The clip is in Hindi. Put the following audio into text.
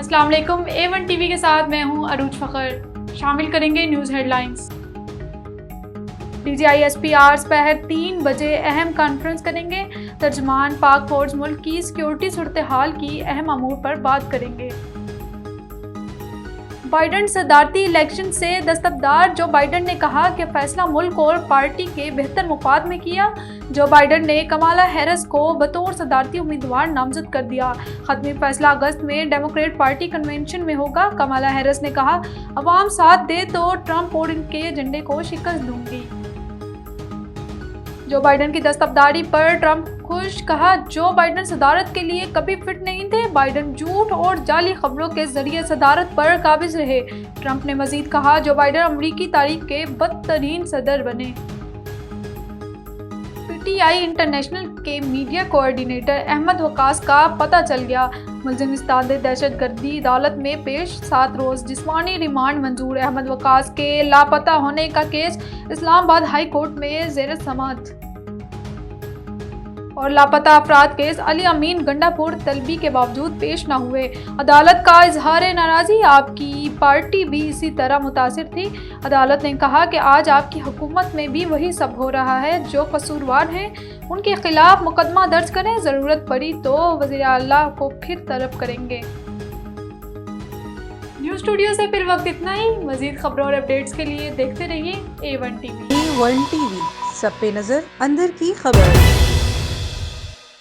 अस्सलाम वालेकुम। A1 टीवी के साथ मैं हूं अरूज फ़खर। शामिल करेंगे न्यूज़ हेडलाइंस। DGI SPRs पहर 3 बजे अहम कॉन्फ्रेंस करेंगे। तर्जमान पाक फौज मुल्क की सिक्योरिटी सूरत हाल की अहम अमूर पर बात करेंगे। बाइडन सदारती इलेक्शन से दस्तबरदार जो बाइडन ने कहा कि फैसला मुल्क और पार्टी के बेहतर मुफाद में किया। जो बाइडन ने कमाला हैरिस को बतौर सदारती उम्मीदवार नामजद कर दिया। खत्मी फैसला अगस्त में डेमोक्रेट पार्टी कन्वेंशन में होगा। कमाला हैरिस ने कहा, अवाम साथ दे तो ट्रंप और इनके एजेंडे को शिकस्त दूंगी। जो बाइडन की दस्तबरदारी पर ट्रंप खुश, कहा जो बाइडन सदारत के लिए कभी फिट नहीं थे। बाइडन झूठ और जाली खबरों के जरिए सदारत पर काबिज रहे। ट्रंप ने मजीद कहा, जो बाइडन अमरीकी तारीख के बदतरीन सदर बने। PTI इंटरनेशनल के मीडिया कोऑर्डिनेटर अहमद वकास का पता चल गया। मुलजिम इस्ताद दहशतगर्दी अदालत में पेश, 7 रोज़ जिस्मानी रिमांड मंजूर। अहमद वकास के लापता होने का केस इस्लामाबाद हाई कोर्ट में ज़ेर समाअत। और लापता अफराद केस अली अमीन गंडापुर तलबी के बावजूद पेश न हुए। अदालत का इजहार नाराज़ी, आपकी पार्टी भी इसी तरह मुतासिर थी। अदालत ने कहा कि आज आपकी हुकूमत में भी वही सब हो रहा है। जो कसूरवार हैं उनके खिलाफ मुकदमा दर्ज करें, ज़रूरत पड़ी तो वज़ीर आला को फिर तलब करेंगे। न्यूज़ स्टूडियो से फिर वक्त इतना ही। मज़ीद खबरों और अपडेट्स के लिए देखते रहिए A1 टीवी। A1 टीवी, सब पे नजर, अंदर की खबर।